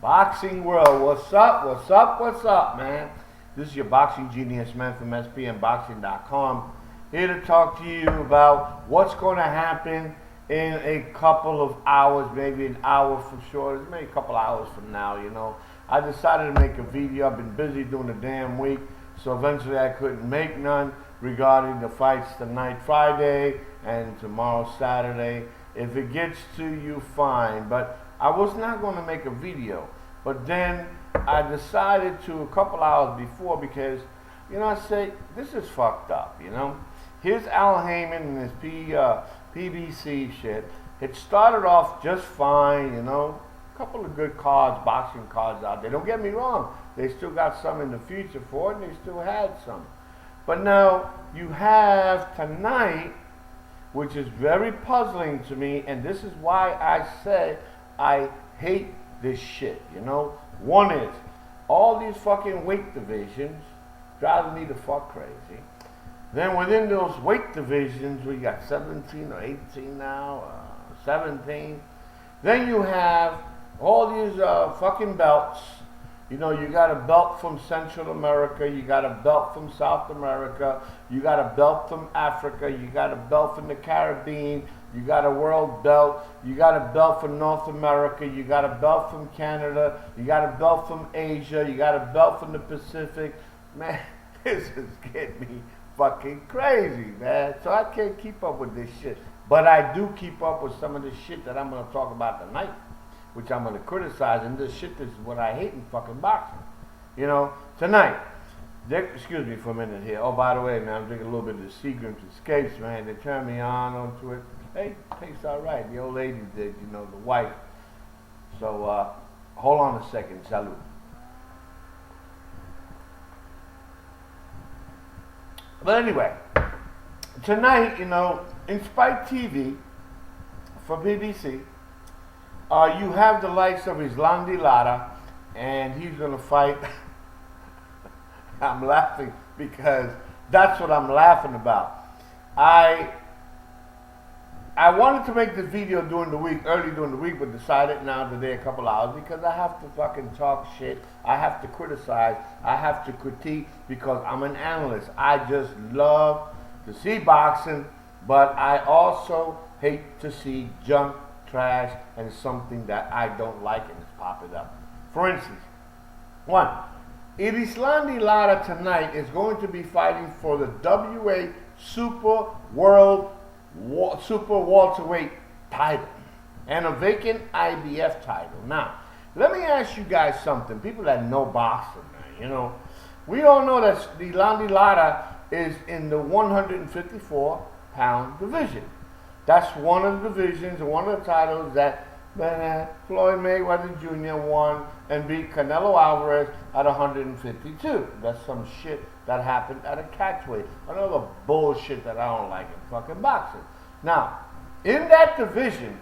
Boxing world, what's up, what's up, what's up, man? This is your boxing genius, man, from spnboxing.com. Here to talk to you about what's going to happen in a couple of hours, maybe an hour for sure, maybe a couple hours from now, you know. I decided to make a video. I've been busy doing the damn week, so eventually I couldn't make none regarding the fights tonight, Friday, and tomorrow, Saturday. If it gets to you, fine, but I was not going to make a video. But then I decided to a couple hours before because, you know, I say, this is fucked up, you know. Here's Al Heyman and his PBC shit. It started off just fine, you know. A couple of good cards, boxing cards out there. Don't get me wrong. They still got some in the future for it, and they still had some. But now you have tonight, which is very puzzling to me, and this is why I say I hate this shit, you know. One is, all these fucking weight divisions driving me the fuck crazy. Then within those weight divisions, we got 17 or 18 now, 17. Then you have all these fucking belts. You know, you got a belt from Central America, you got a belt from South America, you got a belt from Africa, you got a belt from the Caribbean, you got a world belt, you got a belt from North America, you got a belt from Canada, you got a belt from Asia, you got a belt from the Pacific. Man, this is getting me fucking crazy, man. So I can't keep up with this shit. But I do keep up with some of the shit that I'm going to talk about tonight, which I'm going to criticize, and this shit is what I hate in fucking boxing. You know, tonight, excuse me for a minute here. Oh, by the way, man, I'm drinking a little bit of the Seagram's Escapes, man. They turned me onto it. Hey, tastes all right. The old lady did, you know, the wife. So, hold on a second. Salud. But anyway, tonight, you know, in Spike TV for BBC, you have the likes of Erislandy Lara, and he's going to fight. I'm laughing because that's what I'm laughing about. I wanted to make this video during the week, early during the week, but decided now today a couple hours because I have to fucking talk shit. I have to criticize. I have to critique because I'm an analyst. I just love to see boxing, but I also hate to see junk, trash, and something that I don't like, and it's popping up. For instance, one, Erislandy Lara tonight is going to be fighting for the WA Super welterweight title and a vacant IBF title. Now, let me ask you guys something. People that know boxing, man, you know, we all know that Erislandy Lara is in the 154-pound division. That's one of the divisions, one of the titles that Floyd Mayweather Jr. won and beat Canelo Alvarez at 152. That's some shit that happened at a catchweight. Another bullshit that I don't like in fucking boxing. Now, in that division,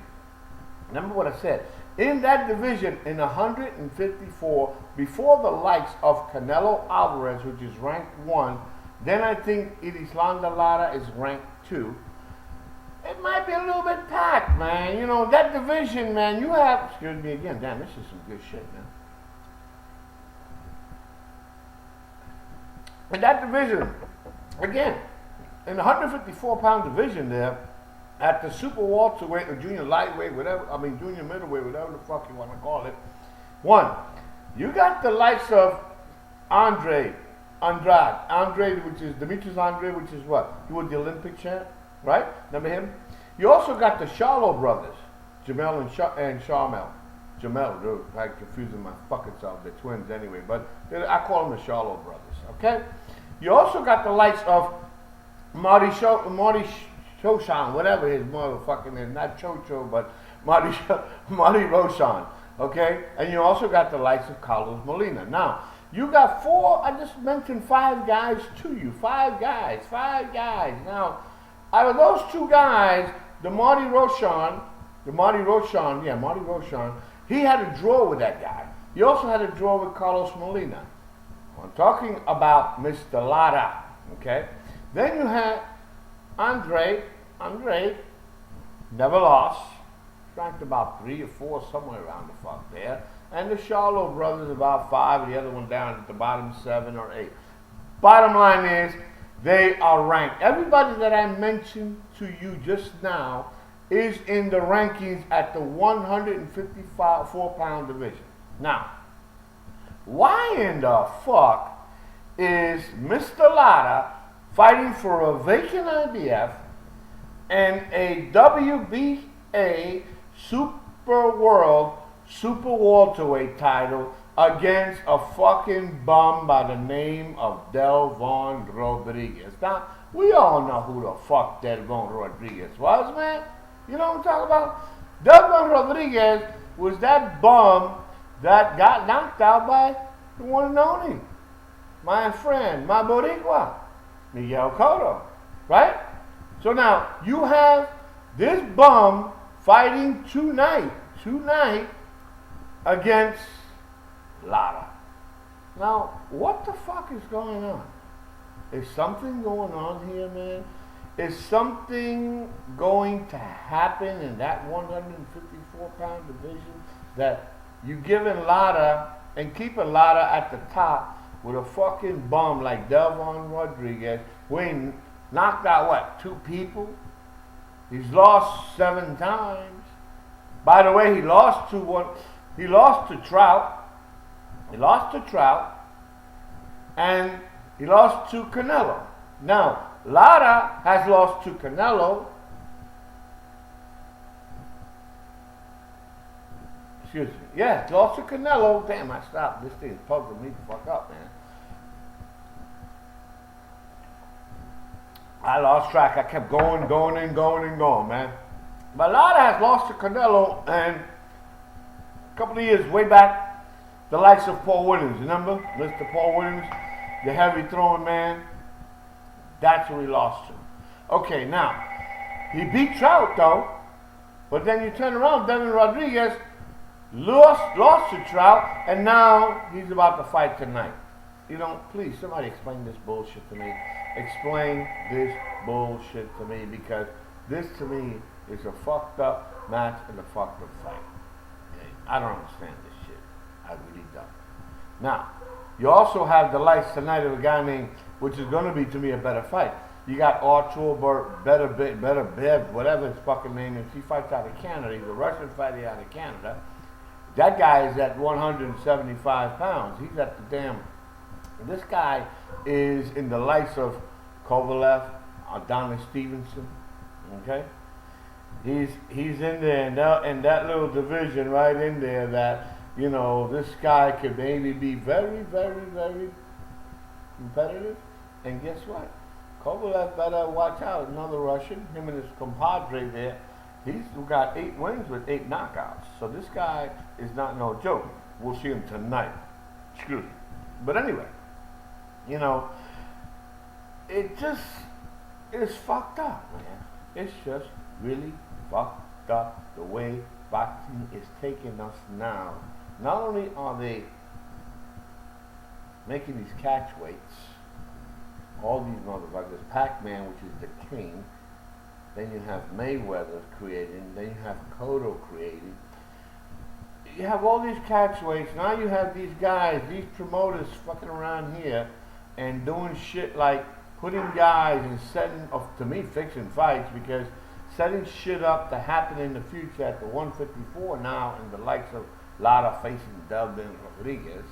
remember what I said, in that division, in 154, before the likes of Canelo Alvarez, which is ranked 1, then I think Erislandy Lara is ranked 2. It might be a little bit packed, man. You know, that division, man, you have... Excuse me again. Damn, this is some good shit, man. In that division, again, in the 154-pound division there, at the super welterweight or junior lightweight, whatever, I mean junior middleweight, whatever the fuck you want to call it. One, you got the likes of Andrade, which is Demetrius Andrade, which is what? He was the Olympic champ. Right? Remember him? You also got the Charlo brothers, Jamel and Sharmel. Jamel, dude, I'm confusing my fucking self. They're twins anyway, but I call them the Charlo brothers, okay? You also got the likes of Marty Shoshan, whatever his motherfucking is, not Chocho, but Marty Roshan, okay? And you also got the likes of Carlos Molina. Now, you got 4, I just mentioned 5 guys to you. 5 guys. Now, out of those 2 guys, Marty Roshan, he had a draw with that guy. He also had a draw with Carlos Molina. I'm talking about Mr. Lara, okay? Then you had Andre, never lost. ranked about 3 or 4, somewhere around the fuck there. And the Charlo brothers about 5, the other one down at the bottom 7 or 8. Bottom line is, they are ranked. Everybody that I mentioned to you just now is in the rankings at the 154-pound division. Now, why in the fuck is Mr. Lara fighting for a vacant IBF and a WBA Super World Super Welterweight title against a fucking bum by the name of Delvin Rodriguez? Now, we all know who the fuck Delvin Rodriguez was, man. You know what I'm talking about? Delvin Rodriguez was that bum that got knocked out by the one and only, my friend, my Boricua, Miguel Cotto, right? So now, you have this bum fighting tonight against Lara. Now, what the fuck is going on? Is something going on here, man? Is something going to happen in that 154-pound division that you giving Lara and keeping Lara at the top with a fucking bum like Delvin Rodriguez, who ain't knocked out, what, 2 people? He's lost 7 times. By the way, he lost to Trout. He lost to Trout. And he lost to Canelo. Now, Lara has lost to Canelo. Excuse me. Yeah, lost to Canelo. Damn, I stopped. This thing is puzzling me the fuck up, man. I lost track. I kept going, man. But Lara has lost to Canelo, and a couple of years way back, the likes of Paul Williams. Remember? Mr. Paul Williams, the heavy throwing man. That's who he lost to. Okay, now, he beat Trout, though. But then you turn around, Delvin Rodriguez lost to Trout, and now he's about to fight tonight. You know, please, somebody explain this bullshit to me. Explain this bullshit to me, because this, to me, is a fucked up match and a fucked up fight. Okay? I don't understand this shit. I really don't. Now, you also have the lights tonight of a guy named, which is going to be, to me, a better fight. You got Artur Beterbiev, whatever his fucking name is. He fights out of Canada. He's a Russian fighter out of Canada. That guy is at 175 pounds. He's at the damn... This guy is in the likes of Kovalev, Adonis Stevenson, okay? He's in there in that little division right in there that, you know, this guy could maybe be very, very, very competitive. And guess what? Kovalev better watch out. Another Russian, him and his compadre there. He's got 8 wins with 8 knockouts. So this guy is not no joke. We'll see him tonight. Excuse me. But anyway, you know, it just is fucked up, man. It's just really fucked up the way boxing is taking us now. Not only are they making these catch weights, all these motherfuckers, Pac-Man, which is the king, then you have Mayweather creating, then you have Cotto creating. You have all these catch weights, now you have these guys, these promoters fucking around here and doing shit like putting guys and setting, to me, fixing fights, because setting shit up to happen in the future at the 154 now, and the likes of Lara facing Delvin Rodriguez.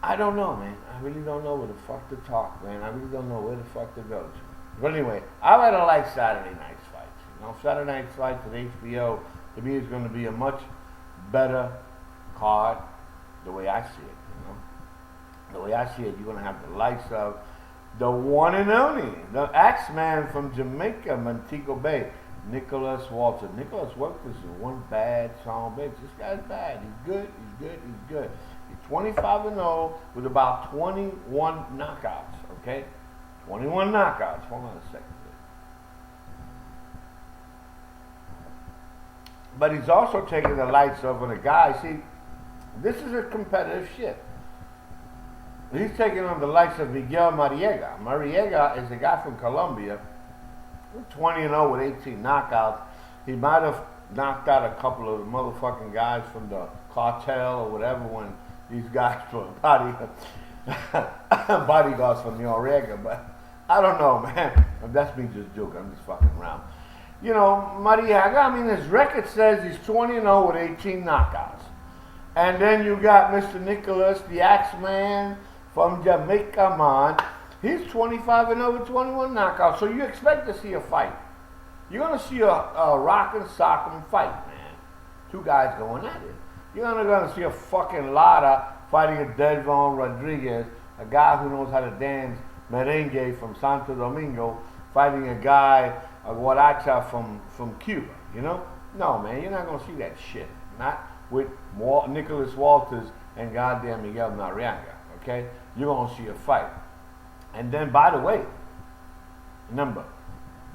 I don't know, man. I really don't know where the fuck to talk, man. I really don't know where the fuck to go to. But anyway, I rather like Saturday night's fights. You know, Saturday night's fights at HBO, to me, is going to be a much better card, the way I see it, you know. The way I see it, you're going to have the likes of the one and only, the Axeman from Jamaica, Montego Bay, Nicholas Walter. Nicholas Walter is one bad son of a bitch. This guy's bad. He's good, he's good, he's good. He's 25-0 with about 21 knockouts, okay? 21 knockouts. Hold on a second. But he's also taking the lights off on a guy. See, this is a competitive shit. He's taking on the likes of Miguel Marriga. Marriga is a guy from Colombia, 20-0 with 18 knockouts. He might have knocked out a couple of the motherfucking guys from the cartel or whatever when these guys were bodyguards from Marriga, but I don't know, man. That's me just joking. I'm just fucking around. You know, Marriga, I mean, his record says he's 20-0 with 18 knockouts. And then you got Mr. Nicholas, the Axeman from Jamaica, man. He's 25-0 with 21 knockouts. So you expect to see a fight. You're going to see a rock and sock fight, man. Two guys going at it. You're going to see a fucking Lara fighting a Delvin Rodriguez, a guy who knows how to dance merengue from Santo Domingo, fighting a guy, a guaracha from Cuba, you know? No, man, you're not going to see that shit. Not with Nicholas Walters and goddamn Miguel Marriga, okay? You're going to see a fight. And then, by the way, remember,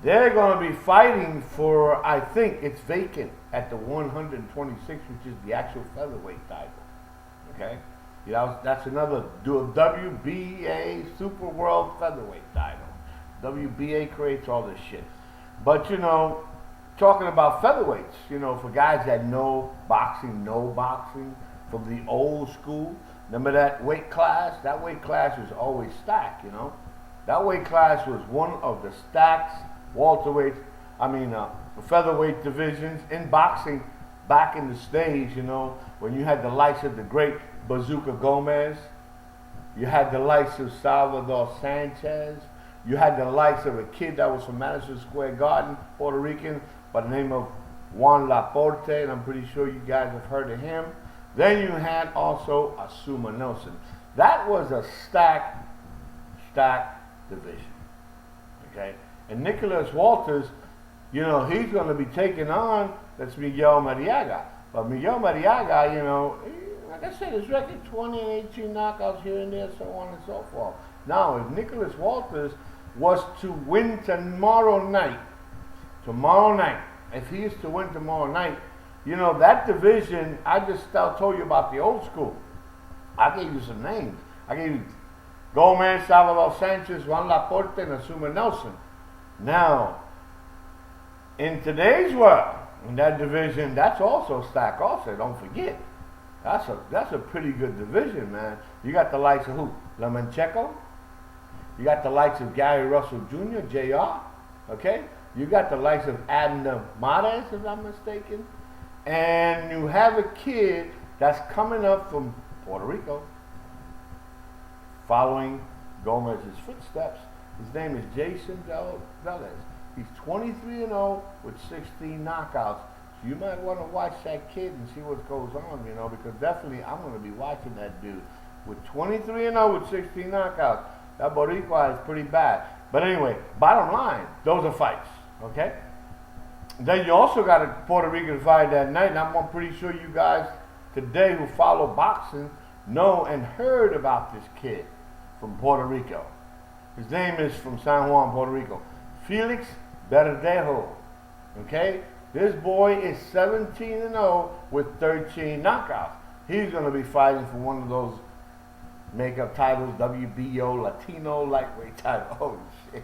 they're going to be fighting for, I think it's vacant at the 126, which is the actual featherweight title, okay? You know, that's another WBA Super World Featherweight title. WBA creates all this shit. But, you know, talking about featherweights, you know, for guys that know boxing from the old school, remember that weight class? That weight class was always stacked, you know. That weight class was one of the stacked featherweight divisions in boxing back in the days, you know, when you had the likes of the great Bazooka Gomez, you had the likes of Salvador Sanchez, you had the likes of a kid that was from Madison Square Garden, Puerto Rican, by the name of Juan Laporte, and I'm pretty sure you guys have heard of him. Then you had also Asuma Nelson. That was a stacked division, okay? And Nicholas Walters, you know, he's going to be taking on, that's Miguel Marriga. But Miguel Marriga, you know, like I said, his record 20 and 18 knockouts here and there, so on and so forth. Now, if Nicholas Walters was to win tomorrow night, if he is to win tomorrow night, you know, that division, I just told you about the old school. I gave you some names. I gave you Gomez, Salvador Sanchez, Juan Laporte, and Asuma Nelson. Now, in today's world, in that division, that's also stacked also, don't forget. That's a pretty good division, man. You got the likes of who? Lomachenko. You got the likes of Gary Russell Jr., JR. Okay? You got the likes of Adnan Mares, if I'm mistaken. And you have a kid that's coming up from Puerto Rico, following Gomez's footsteps. His name is Jason Velez. He's 23-0 with 16 knockouts. So you might want to watch that kid and see what goes on, you know, because definitely I'm going to be watching that dude. With 23-0 with 16 knockouts, that Boricua is pretty bad. But anyway, bottom line, those are fights, okay? Then you also got a Puerto Rican fight that night, and I'm pretty sure you guys today who follow boxing know and heard about this kid from Puerto Rico. His name is from San Juan, Puerto Rico. Felix Verdejo, okay? This boy is 17-0 with 13 knockouts. He's going to be fighting for one of those makeup titles, WBO Latino lightweight title. Oh shit,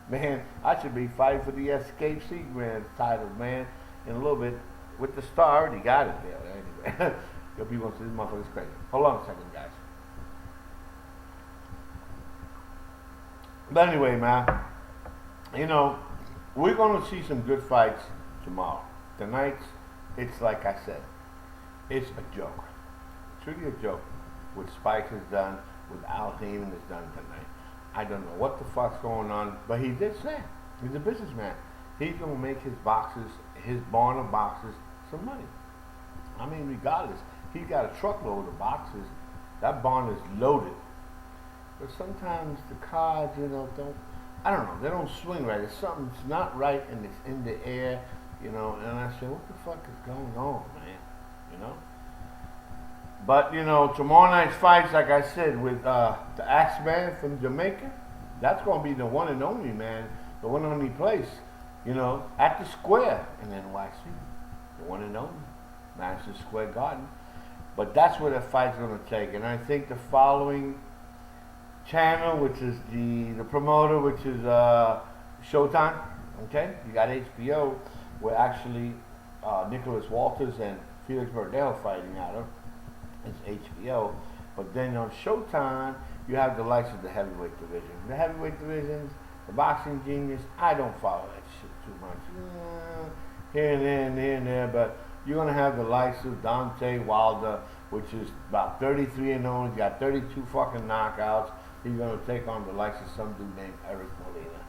man! I should be fighting for the Escape Seagrams title, man, in a little bit with the star. I already got it there. Anyway, your people want to see this motherfucker's crazy. Hold on a second, guys. But anyway, man, you know, we're going to see some good fights tomorrow. Tonight, it's like I said, it's a joke. It's really a joke. What Spike has done, what Al Heyman has done tonight. I don't know what the fuck's going on, but he did say, he's a businessman. He's going to make his boxes, his barn of boxes, some money. I mean, regardless, he's got a truckload of boxes. That barn is loaded. But sometimes the cards, you know, I don't know, they don't swing right. It's something's not right and it's in the air, you know, and I say, what the fuck is going on, man, you know? But, you know, tomorrow night's fights, like I said, with the Axeman from Jamaica, that's going to be the one and only, man, the one and only place, you know, at the Square in NYC, the one and only, Madison Square Garden. But that's where the fight's going to take, and I think the following channel, which is the promoter, which is Showtime, okay? You got HBO, will actually Nicholas Walters and Felix Verdejo fighting out of. It's HBO. But then on Showtime, you have the likes of the heavyweight division. The heavyweight divisions, the Boxing Genius, I don't follow that shit too much. Here and there, but you're going to have the likes of Dante Wilder, which is about 33-0. He's got 32 fucking knockouts. He's going to take on the likes of some dude named Eric Molina.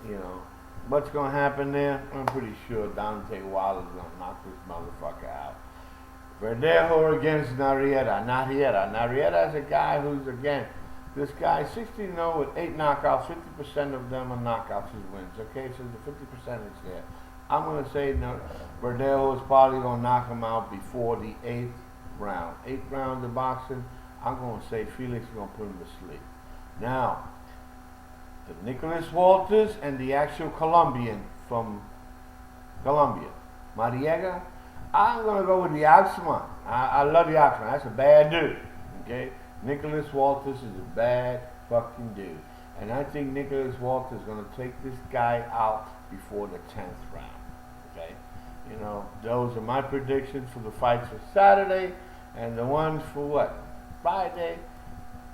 You know, what's going to happen there? I'm pretty sure Dante Wilder's going to knock this motherfucker out. Verdejo against Najera. Najera is a guy who's, again, this guy 16-0 with 8 knockouts. 50% of them are knockouts, his wins. Okay, so the 50% is there. I'm going to say no, Verdejo is probably going to knock him out before the 8th round. 8th round of boxing, I'm going to say Felix is going to put him to sleep. Now, the Nicholas Walters and the actual Colombian from Colombia, Marriga, I'm going to go with the Oxman. I love the Oxman. That's a bad dude. Okay? Nicholas Walters is a bad fucking dude. And I think Nicholas Walters is going to take this guy out before the 10th round. Okay? You know, those are my predictions for the fights for Saturday. And the ones for what? Friday?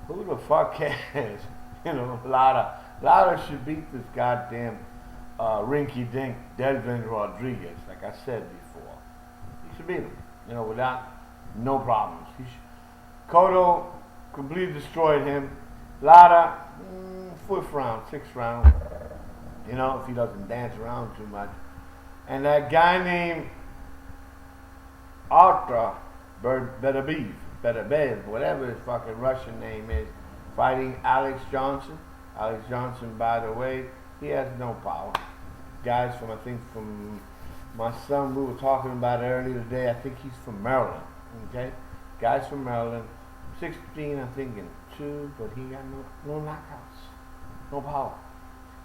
Who the fuck cares? You know, Lara should beat this goddamn rinky-dink Delvin Rodriguez, like I said before. He should beat him, you know, without no problems. Cotto completely destroyed him. Lara, 4th round, 6th round, you know, if he doesn't dance around too much. And that guy named Beterbiev, whatever his fucking Russian name is, fighting Alex Johnson. Alex Johnson, by the way, he has no power. Guys from, I think from my son, we were talking about it earlier today, I think he's from Maryland, okay? Guys from Maryland, 16, I think, and 2, but he got no knockouts, no power.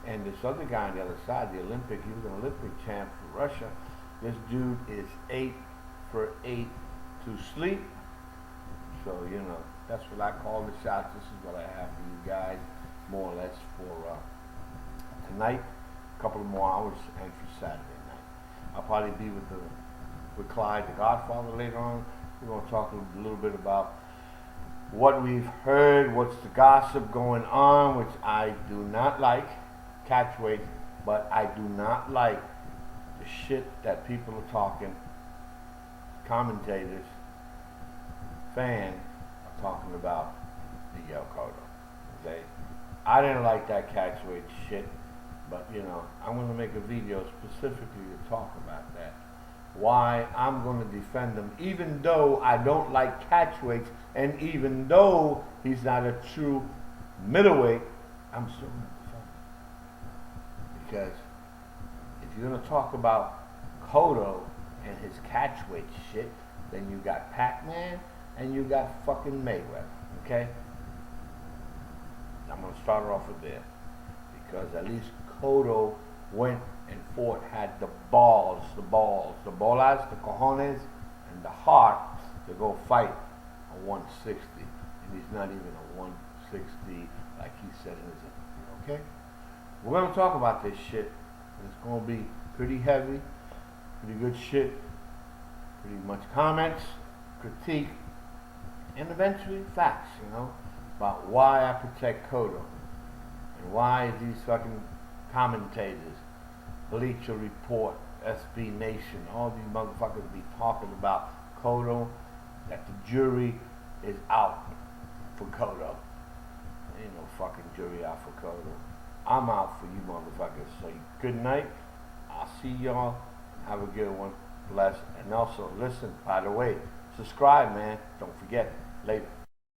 And this other guy on the other side, the Olympic, he was an Olympic champ for Russia. This dude is 8 for 8 to sleep. So, you know, that's what I call the shots. This is what I have for you guys, more or less, for tonight, a couple of more hours, and for Saturday night. I'll probably be with Clyde, the Godfather, later on. We're going to talk a little bit about what we've heard, what's the gossip going on, which I do not like, catchweight, but I do not like the shit that people are talking, commentators, fans are talking about Miguel Cotto. Okay? I didn't like that catchweight shit, but you know, I'm going to make a video specifically to talk about that. Why I'm going to defend him, even though I don't like catchweights, and even though he's not a true middleweight, I'm still going to defend him. Because if you're going to talk about Cotto and his catchweight shit, then you got Pac-Man and you got fucking Mayweather, okay? I'm going to start off with there. Because at least Cotto went and fought, had the bolas, the cojones, and the heart to go fight a 160. And he's not even a 160 like he said in his interview, okay? We're going to talk about this shit. It's going to be pretty heavy, pretty good shit, pretty much comments, critique, and eventually facts, you know, about why I protect Cotto and why these fucking commentators, Bleacher Report, SB Nation, all these motherfuckers be talking about Cotto, that the jury is out for Cotto. Ain't no fucking jury out for Cotto. I'm out for you motherfuckers. So good night. I'll see y'all. Have a good one. Bless. And also, listen, by the way, subscribe, man. Don't forget. Later.